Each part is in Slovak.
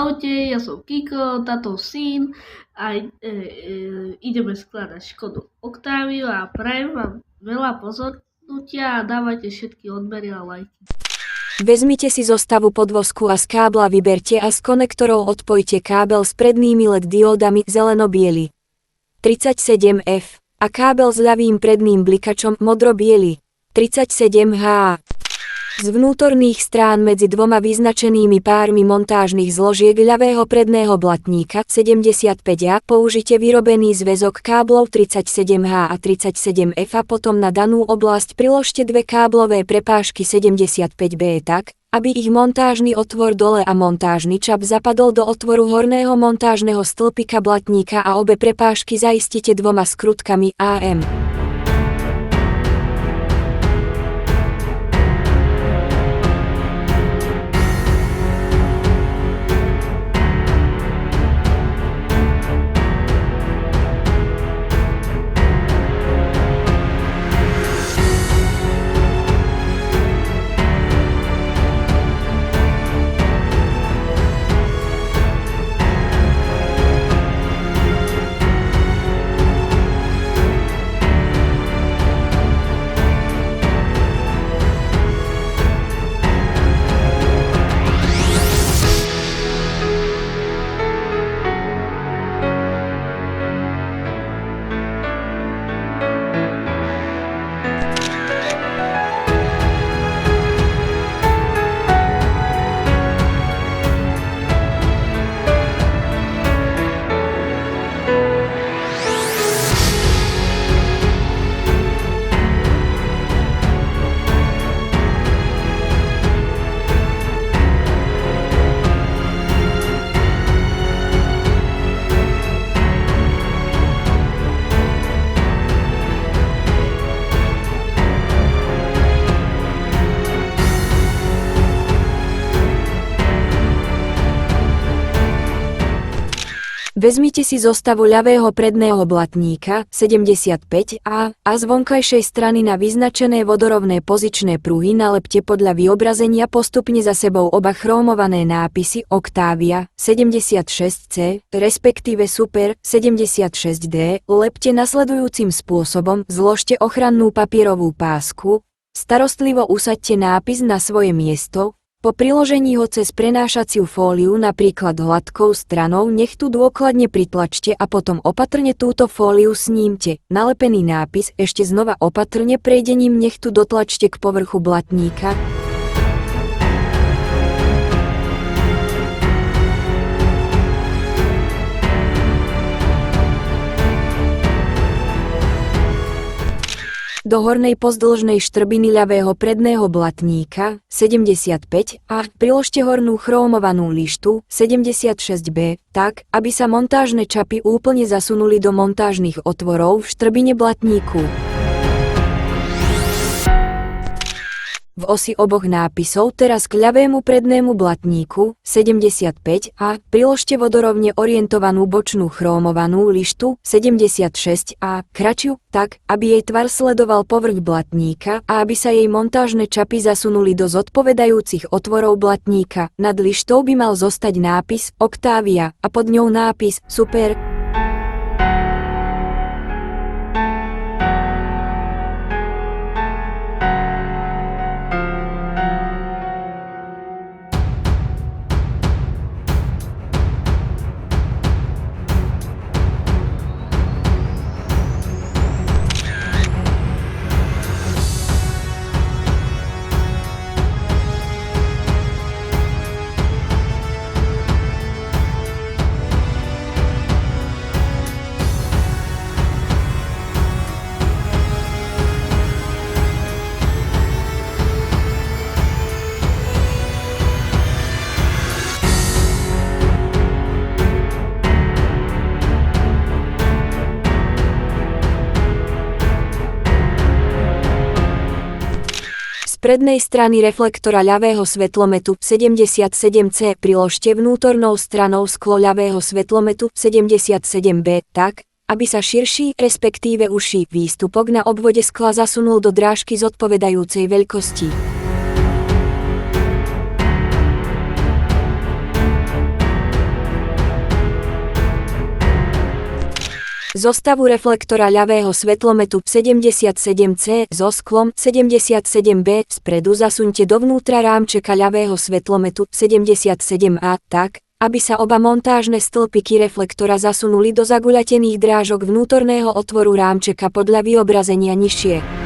Čaute, ja som Kiko, táto syn a ideme skladať Škodu Octaviu a prajem vám veľa pozornutia a dávajte všetky odbery a lajky. Vezmite si zostavu podvozku a z kábla vyberte a z konektorov odpojte kábel s prednými LED diódami zeleno-biely 37F a kábel s ľavým predným blikačom modro-biely 37H. Z vnútorných strán medzi dvoma vyznačenými pármi montážnych zložiek ľavého predného blatníka 75A použite vyrobený zväzok káblov 37H a 37F a potom na danú oblasť priložte dve káblové prepážky 75B tak, aby ich montážny otvor dole a montážny čap zapadol do otvoru horného montážneho stĺpika blatníka a obe prepážky zaistite dvoma skrutkami AM. Vezmite si zostavu ľavého predného blatníka 75A a z vonkajšej strany na vyznačené vodorovné pozičné pruhy nalepte podľa vyobrazenia postupne za sebou oba chromované nápisy Octavia 76C, respektíve Super 76D, lepte nasledujúcim spôsobom: zložte ochrannú papierovú pásku, starostlivo usaďte nápis na svoje miesto, po priložení ho cez prenášaciu fóliu napríklad hladkou stranou nech tu dôkladne pritlačte a potom opatrne túto fóliu snímte. Nalepený nápis ešte znova opatrne prejdením nech tu dotlačte k povrchu blatníka. Do hornej pozdĺžnej štrbiny ľavého predného blatníka 75 a priložte hornú chromovanú lištu 76B tak, aby sa montážne čapy úplne zasunuli do montážnych otvorov v štrbine blatníku. V osi oboch nápisov teraz k ľavému prednému blatníku 75 a priložte vodorovne orientovanú bočnú chromovanú lištu 76 a kračiu tak, aby jej tvar sledoval povrch blatníka a aby sa jej montážne čapy zasunuli do zodpovedajúcich otvorov blatníka. Nad lištou by mal zostať nápis Octavia a pod ňou nápis Super. Z prednej strany reflektora ľavého svetlometu 77C priložte vnútornou stranou sklo ľavého svetlometu 77B tak, aby sa širší, respektíve užší výstupok na obvode skla zasunul do drážky zodpovedajúcej veľkosti. Zostavu reflektora ľavého svetlometu 77C so sklom 77B spredu zasuňte dovnútra rámčeka ľavého svetlometu 77A tak, aby sa oba montážne stĺpiky reflektora zasunuli do zaguľatených drážok vnútorného otvoru rámčeka podľa vyobrazenia nižšie.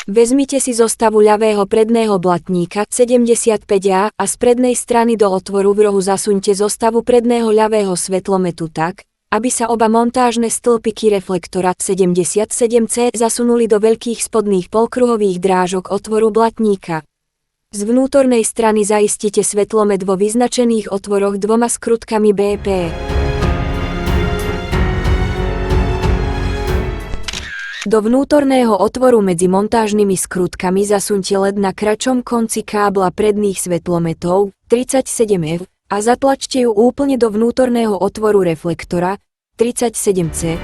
Vezmite si zostavu ľavého predného blatníka 75A a z prednej strany do otvoru v rohu zasuňte zostavu predného ľavého svetlometu tak, aby sa oba montážne stĺpiky reflektora 77C zasunuli do veľkých spodných polkruhových drážok otvoru blatníka. Z vnútornej strany zaistite svetlomet vo vyznačených otvoroch dvoma skrutkami BP. Do vnútorného otvoru medzi montážnymi skrutkami zasuňte LED na kratšom konci kábla predných svetlometov 37F a zatlačte ju úplne do vnútorného otvoru reflektora 37C.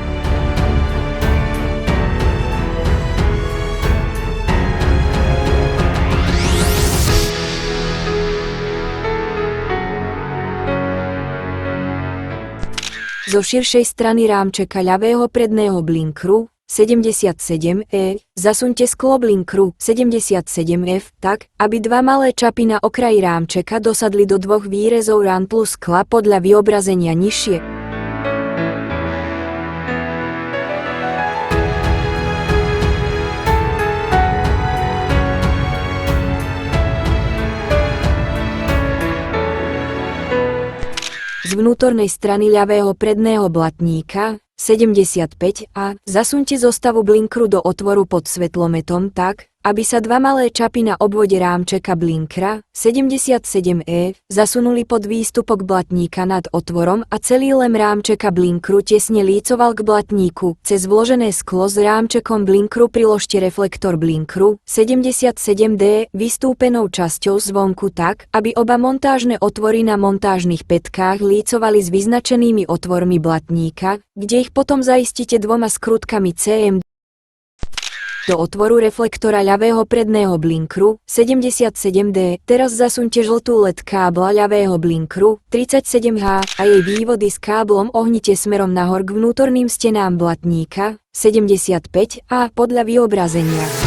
Zo širšej strany rámčeka ľavého predného blinkru 77E zasuňte sklo blinkru 77F tak, aby dva malé čapy na okraji rámčeka dosadli do dvoch výrezov rantlu skla podľa vyobrazenia nižšie. Z vnútornej strany ľavého predného blatníka 75A zasuňte zostavu blinkru do otvoru pod svetlometom tak, aby sa dva malé čapy na obvode rámčeka blinkra 77E zasunuli pod výstupok blatníka nad otvorom a celý lem rámčeka blinkru tesne lícoval k blatníku. Cez vložené sklo s rámčekom blinkru priložte reflektor blinkru 77D vystúpenou časťou zvonku tak, aby oba montážne otvory na montážnych pätkách lícovali s vyznačenými otvormi blatníka, kde ich potom zaistíte dvoma skrutkami CM do otvoru reflektora ľavého predného blinkru 77D. Teraz zasuňte žltú LED kábla ľavého blinkru 37H a jej vývody s káblom ohnite smerom nahor k vnútorným stenám blatníka 75A podľa vyobrazenia.